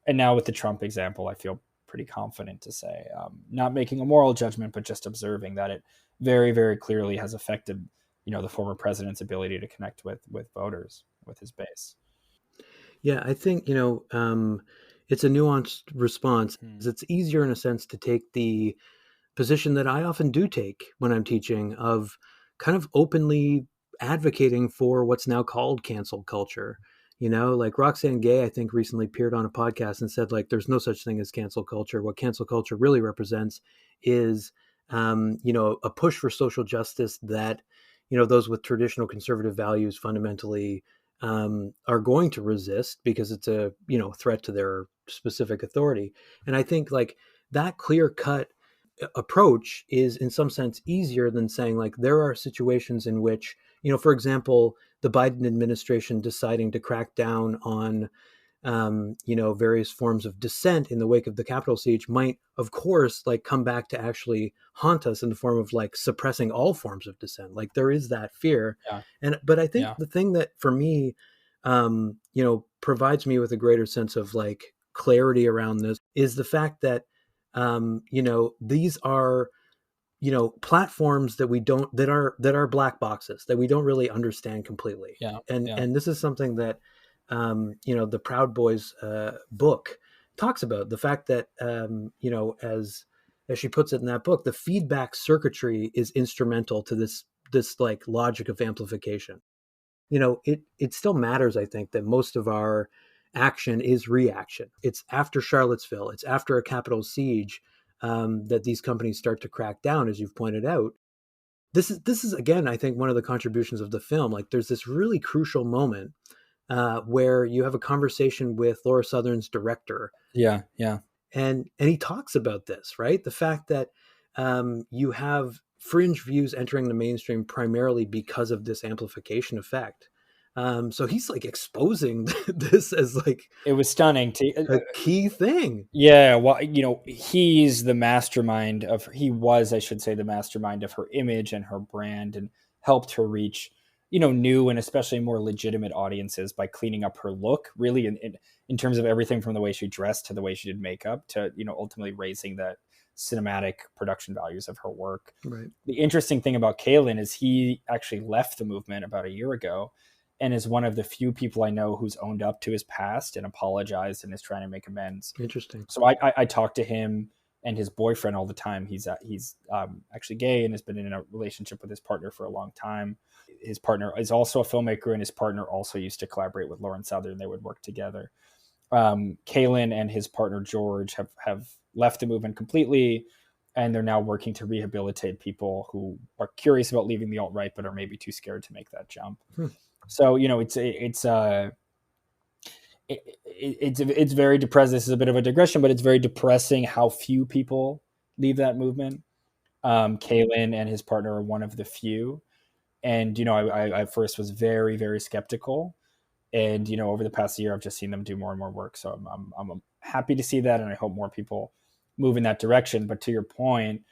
And now with the Trump example, I feel pretty confident to say, not making a moral judgment, but just observing that it very, very clearly has affected, the former president's ability to connect with voters, with his base. Yeah, I think, it's a nuanced response. It's easier in a sense to take the position that I often do take when I'm teaching, of kind of openly advocating for what's now called cancel culture. Like Roxane Gay, I think, recently appeared on a podcast and said, like, there's no such thing as cancel culture. What cancel culture really represents is, a push for social justice that, those with traditional conservative values fundamentally are going to resist, because it's a, threat to their specific authority. And I think, like, that clear cut approach is in some sense easier than saying, like, there are situations in which, for example, the Biden administration deciding to crack down on, various forms of dissent in the wake of the Capitol siege might, of course, like, come back to actually haunt us in the form of, like, suppressing all forms of dissent. Like, there is that fear. But I think the thing that for me, provides me with a greater sense of, like, clarity around this is the fact that, these are, platforms that we don't, that are black boxes that we don't really understand completely. And this is something that, the Proud Boys book talks about, the fact that, as she puts it in that book, the feedback circuitry is instrumental to this like logic of amplification. It still matters, I think, that most of our action is reaction. It's after Charlottesville, it's after a Capitol siege, that these companies start to crack down, as you've pointed out. This is again, I think, one of the contributions of the film. Like, there's this really crucial moment where you have a conversation with Laura Southern's director. And he talks about this, right? The fact that you have fringe views entering the mainstream primarily because of this amplification effect. So he's, like, exposing this as, like, it was stunning to a key thing. Yeah, well, he's the mastermind of, he was, I should say, the mastermind of her image and her brand, and helped her reach, new and especially more legitimate audiences by cleaning up her look, really, in terms of everything from the way she dressed to the way she did makeup to, ultimately raising the cinematic production values of her work. Right. The interesting thing about Kalen is he actually left the movement about a year ago, and is one of the few people I know who's owned up to his past and apologized and is trying to make amends. Interesting. So I talk to him and his boyfriend all the time. He's actually gay and has been in a relationship with his partner for a long time. His partner is also a filmmaker, and his partner also used to collaborate with Lauren Southern. They would work together. Kalen and his partner George have left the movement completely, and they're now working to rehabilitate people who are curious about leaving the alt-right but are maybe too scared to make that jump. So, it's very depressing. This is a bit of a digression, but it's very depressing how few people leave that movement. Kalen and his partner are one of the few. And, I first was very, very skeptical. And, over the past year, I've just seen them do more and more work. So I'm happy to see that. And I hope more people move in that direction. But to your point,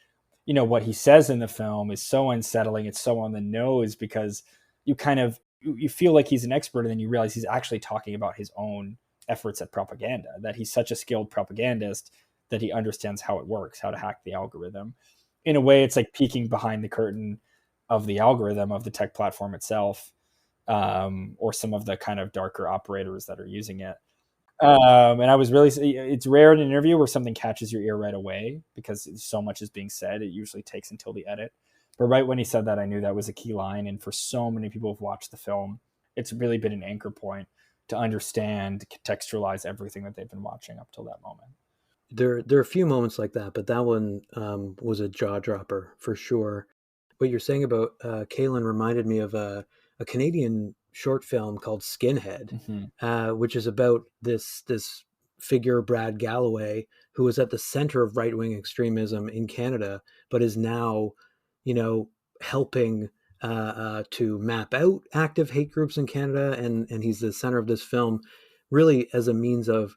what he says in the film is so unsettling. It's so on the nose, because you feel like he's an expert, and then you realize he's actually talking about his own efforts at propaganda, that he's such a skilled propagandist that he understands how it works, how to hack the algorithm. In a way, it's like peeking behind the curtain of the algorithm of the tech platform itself, or some of the kind of darker operators that are using it. And I was really, it's rare in an interview where something catches your ear right away, because so much is being said. It usually takes until the edit. But right when he said that, I knew that was a key line. And for so many people who've watched the film, it's really been an anchor point to understand, contextualize everything that they've been watching up till that moment. There are a few moments like that, but that one was a jaw dropper for sure. What you're saying about Kalen reminded me of a Canadian short film called Skinhead, which is about this figure, Brad Galloway, who was at the center of right-wing extremism in Canada, but is now, helping to map out active hate groups in Canada. And he's the center of this film, really as a means of,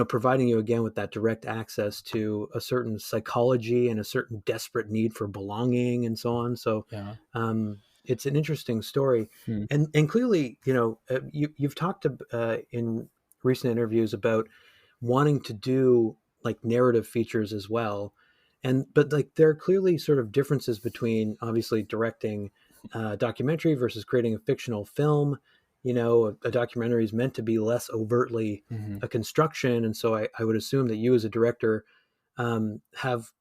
providing you again with that direct access to a certain psychology and a certain desperate need for belonging and so on. So it's an interesting story. And clearly, you've talked in recent interviews about wanting to do like narrative features as well. But like there are clearly sort of differences between obviously directing a documentary versus creating a fictional film. You know, a documentary is meant to be less overtly Mm-hmm. a construction, and so I would assume that you as a director have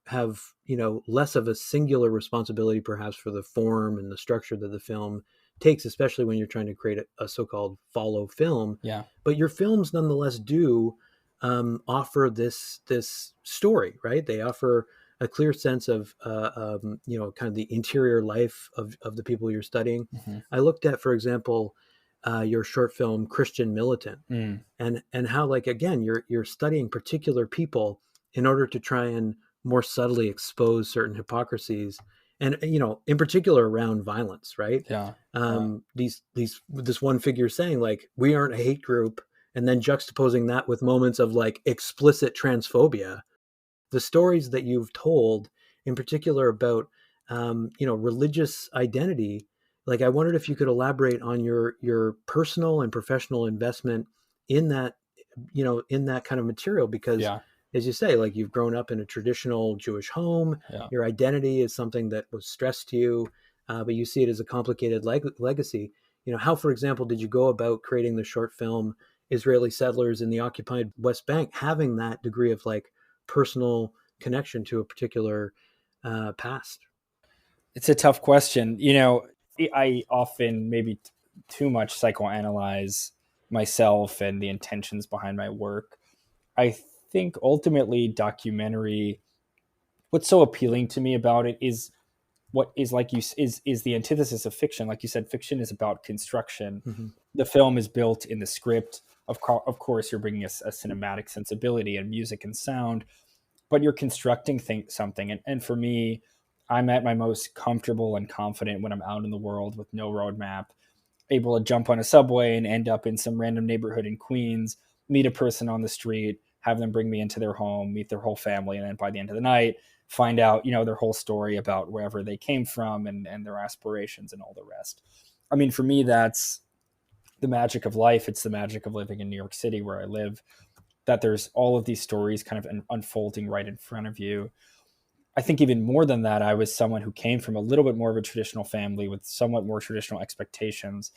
less of a singular responsibility perhaps for the form and the structure that the film takes, especially when you're trying to create a so-called follow film. Yeah. But your films nonetheless do offer this story, right? They offer a clear sense of kind of the interior life of the people you're studying. Mm-hmm. I looked at, for example, your short film Christian Militant, Mm. and how, like, again, you're studying particular people in order to try and more subtly expose certain hypocrisies, and in particular around violence, right? Yeah. This one figure saying, like, we aren't a hate group, and then juxtaposing that with moments of like explicit transphobia. The stories that you've told, in particular about religious identity, like, I wondered if you could elaborate on your personal and professional investment in that, in that kind of material, because Yeah. as you say, like, you've grown up in a traditional Jewish home. Yeah. Your identity is something that was stressed to you, but you see it as a complicated legacy. How, for example, did you go about creating the short film Israeli settlers in the occupied West Bank, having that degree of like personal connection to a particular past? It's a tough question. I often maybe too much psychoanalyze myself and the intentions behind my work. I think ultimately documentary, what's so appealing to me about it is what is, like you is the antithesis of fiction. Like you said, fiction is about construction. Mm-hmm. The film is built in the script. Of course, you're bringing a cinematic sensibility and music and sound, but you're constructing something. And for me, I'm at my most comfortable and confident when I'm out in the world with no roadmap, able to jump on a subway and end up in some random neighborhood in Queens, meet a person on the street, have them bring me into their home, meet their whole family, and then by the end of the night, find out, their whole story about wherever they came from and their aspirations and all the rest. I mean, for me, that's the magic of life. It's the magic of living in New York City, where I live, that there's all of these stories kind of unfolding right in front of you. I think even more than that, I was someone who came from a little bit more of a traditional family with somewhat more traditional expectations.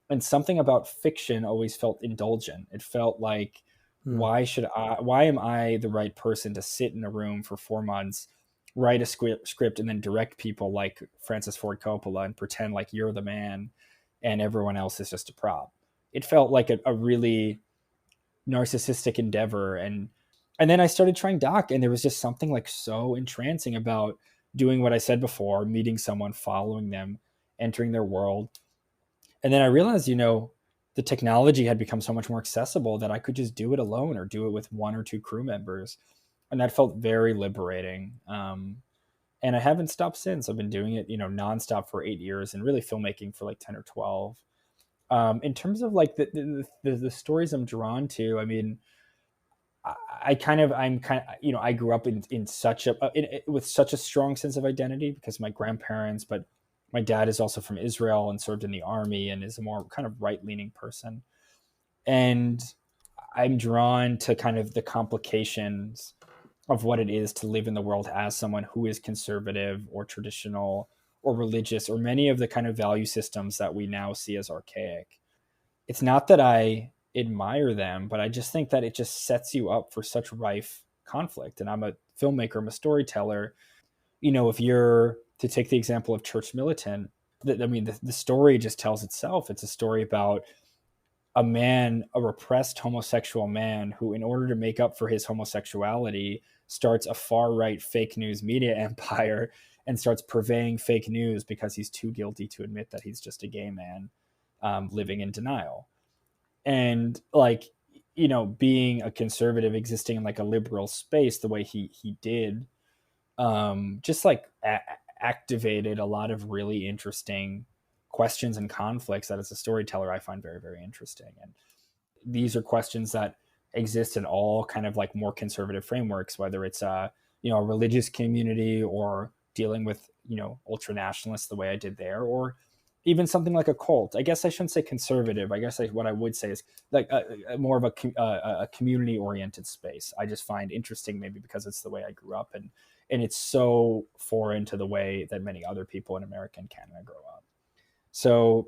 And something about fiction always felt indulgent. It felt like, Mm. why am I the right person to sit in a room for 4 months, write a script, and then direct people like Francis Ford Coppola and pretend like you're the man and everyone else is just a prop? It felt like a really narcissistic endeavor. And then I started trying doc, and there was just something like so entrancing about doing what I said before, meeting someone, following them, entering their world. And then I realized, the technology had become so much more accessible that I could just do it alone or do it with one or two crew members. And that felt very liberating. And I haven't stopped since. I've been doing it, nonstop for 8 years, and really filmmaking for like 10 or 12. In terms of like the stories I'm drawn to, I mean, I kind of, I'm kind of, I grew up in such with such a strong sense of identity because of my grandparents, but my dad is also from Israel and served in the army and is a more kind of right leaning person. And I'm drawn to kind of the complications of what it is to live in the world as someone who is conservative or traditional or religious, or many of the kind of value systems that we now see as archaic. It's not that I admire them, but I just think that it just sets you up for such rife conflict. And I'm a filmmaker, I'm a storyteller. If you're to take the example of Church Militant, the story just tells itself. It's a story about a man, a repressed homosexual man who, in order to make up for his homosexuality, starts a far right fake news media empire and starts purveying fake news because he's too guilty to admit that he's just a gay man living in denial. And like, being a conservative, existing in like a liberal space the way he did, just like activated a lot of really interesting questions and conflicts that as a storyteller I find very, very interesting. And these are questions that exist in all kind of like more conservative frameworks, whether it's a religious community or dealing with ultra nationalists the way I did there, or even something like a cult. I guess I shouldn't say conservative. I guess what I would say is like a more of a community oriented space. I just find interesting, maybe because it's the way I grew up, and it's so foreign to the way that many other people in America and Canada grow up. So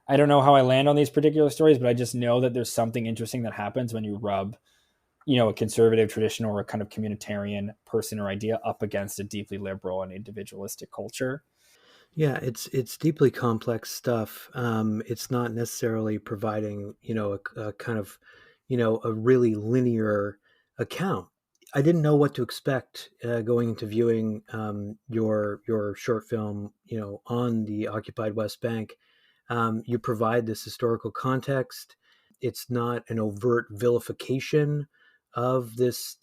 I don't know how I land on these particular stories, but I just know that there's something interesting that happens when you rub, a conservative tradition or a kind of communitarian person or idea up against a deeply liberal and individualistic culture. Yeah, it's deeply complex stuff. It's not necessarily providing, a kind of, a really linear account. I didn't know what to expect going into viewing your short film, on the occupied West Bank. You provide this historical context. It's not an overt vilification of this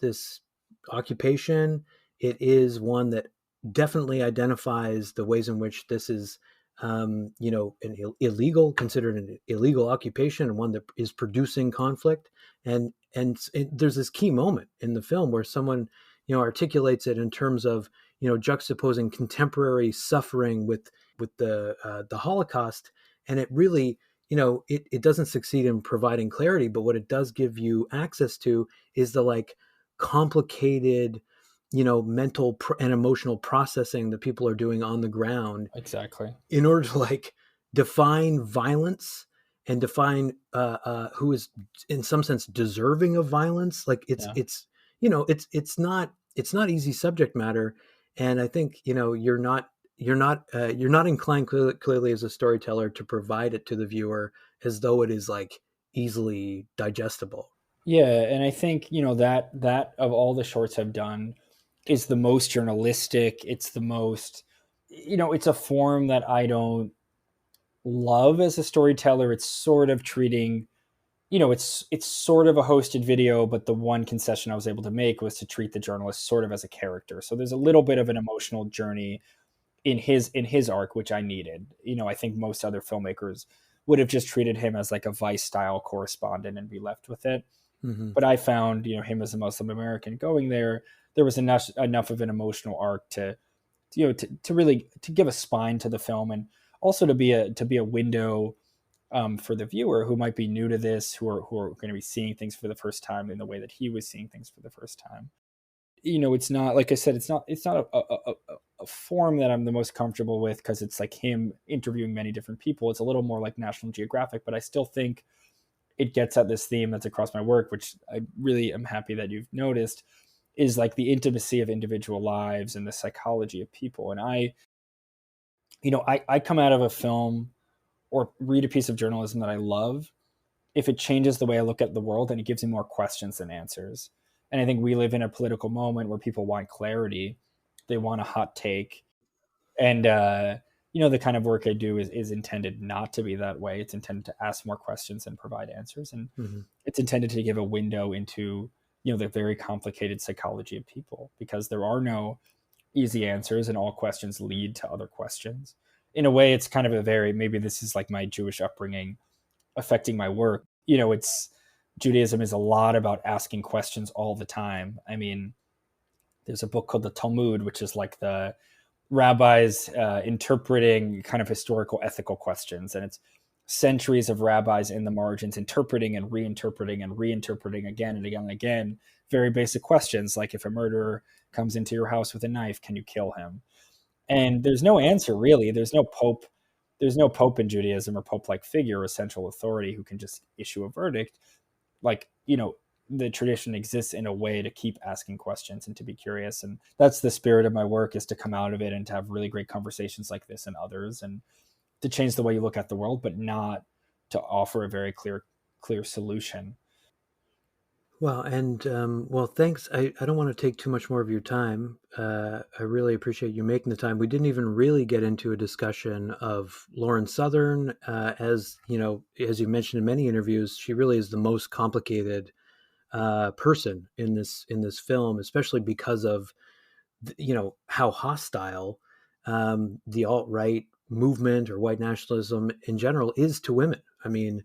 occupation. It is one that definitely identifies the ways in which this is, an illegal, considered an illegal occupation, and one that is producing conflict. And there's this key moment in the film where someone, articulates it in terms of, juxtaposing contemporary suffering with the Holocaust, and it really, it doesn't succeed in providing clarity, but what it does give you access to is the like complicated, mental and emotional processing that people are doing on the ground Exactly. in order to like define violence and define who is in some sense deserving of violence. Like Yeah. it's not easy subject matter, and I think you're not inclined clearly as a storyteller to provide it to the viewer as though it is like easily digestible. Yeah, and I think that of all the shorts I've done is the most journalistic. It's the most, it's a form that I don't love as a storyteller. It's sort of treating, it's sort of a hosted video, but the one concession I was able to make was to treat the journalist sort of as a character. So there's a little bit of an emotional journey in his arc, which I needed. I think most other filmmakers would have just treated him as like a Vice style correspondent and be left with it. Mm-hmm. But I found, him as a Muslim American going there was enough of an emotional arc to, to really to give a spine to the film, and also to be a window for the viewer who might be new to this, who are going to be seeing things for the first time in the way that he was seeing things for the first time. It's not, like I said, it's not a form that I'm the most comfortable with, because it's like him interviewing many different people. It's a little more like National Geographic, but I still think it gets at this theme that's across my work, which I really am happy that you've noticed, is like the intimacy of individual lives and the psychology of people. And I come out of a film or read a piece of journalism that I love if it changes the way I look at the world and it gives me more questions than answers. And I think we live in a political moment where people want clarity. They want a hot take. And, the kind of work I do is intended not to be that way. It's intended to ask more questions and provide answers. And Mm-hmm. it's intended to give a window into, the very complicated psychology of people, because there are no easy answers and all questions lead to other questions. In a way, it's kind of maybe this is like my Jewish upbringing affecting my work. It's Judaism is a lot about asking questions all the time. I mean, there's a book called the Talmud, which is like the rabbis interpreting kind of historical ethical questions, and it's centuries of rabbis in the margins interpreting and reinterpreting again and again and again very basic questions, like if a murderer comes into your house with a knife, can you kill him? And there's no answer, really. There's no pope in Judaism, or pope-like figure or central authority who can just issue a verdict. Like, the tradition exists in a way to keep asking questions and to be curious. And that's the spirit of my work, is to come out of it and to have really great conversations like this and others, and to change the way you look at the world, but not to offer a very clear solution. Well, and thanks. I don't want to take too much more of your time. I really appreciate you making the time. We didn't even really get into a discussion of Lauren Southern. As as you mentioned in many interviews, she really is the most complicated person in this film, especially because of how hostile the alt-right movement or white nationalism in general is to women. I mean,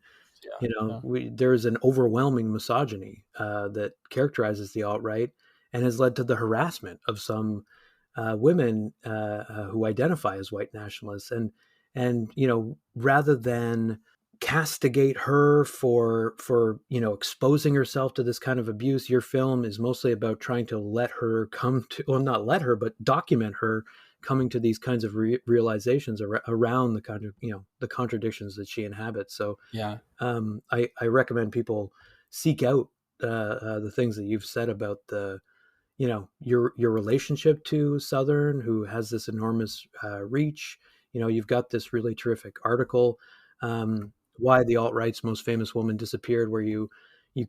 Yeah. there's an overwhelming misogyny that characterizes the alt-right and has led to the harassment of some women who identify as white nationalists. And, rather than castigate her for exposing herself to this kind of abuse, your film is mostly about trying to let her come to, well, not let her, but document her coming to these kinds of realizations around the kind of the contradictions that she inhabits. So Yeah. I recommend people seek out the things that you've said about your relationship to Southern, who has this enormous reach. You've got this really terrific article, Why the Alt-Right's Most Famous Woman Disappeared, where you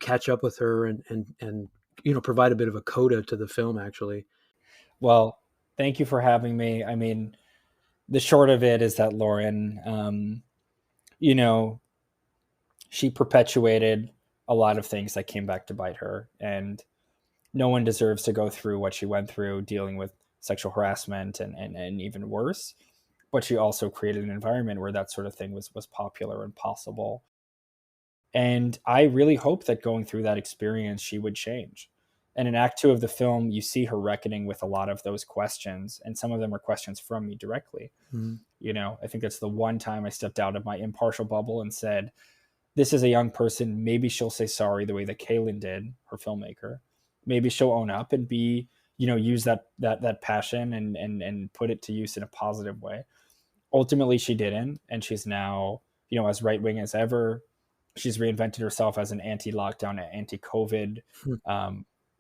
catch up with her and provide a bit of a coda to the film, actually. Well, thank you for having me. I mean, the short of it is that Lauren, she perpetuated a lot of things that came back to bite her, and no one deserves to go through what she went through dealing with sexual harassment and even worse. But she also created an environment where that sort of thing was popular and possible. And I really hope that going through that experience, she would change. And in Act 2 of the film, you see her reckoning with a lot of those questions. And some of them are questions from me directly. Mm-hmm. I think that's the one time I stepped out of my impartial bubble and said, this is a young person. Maybe she'll say sorry the way that Kaylin did, her filmmaker. Maybe she'll own up and use that passion and put it to use in a positive way. Ultimately, she didn't. And she's now, as right-wing as ever. She's reinvented herself as an anti-lockdown, anti-COVID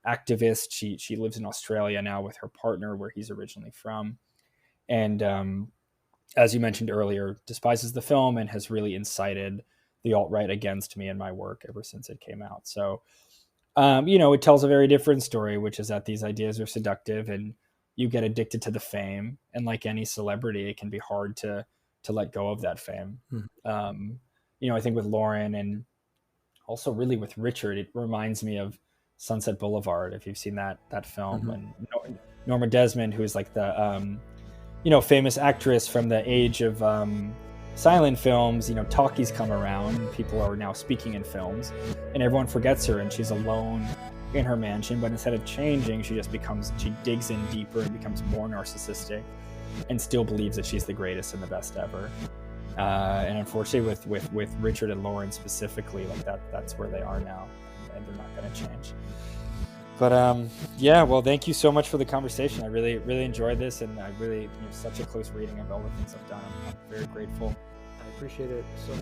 activist. She lives in Australia now with her partner, where he's originally from. And as you mentioned earlier, despises the film and has really incited the alt-right against me and my work ever since it came out. So, it tells a very different story, which is that these ideas are seductive and you get addicted to the fame. And like any celebrity, it can be hard to let go of that fame. Mm-hmm. I think with Lauren and also really with Richard, it reminds me of Sunset Boulevard, if you've seen that film. Mm-hmm. And Norma Desmond, who's like the, famous actress from the age of silent films, talkies come around, and people are now speaking in films, and everyone forgets her, and she's alone in her mansion. But instead of changing, she digs in deeper and becomes more narcissistic and still believes that she's the greatest and the best ever. And unfortunately with Richard and Lauren specifically, like that's where they are now, and they're not going to change. But well, thank you so much for the conversation. I really, really enjoyed this, and I really, such a close reading of all the things I've done. I'm very grateful. I appreciate it so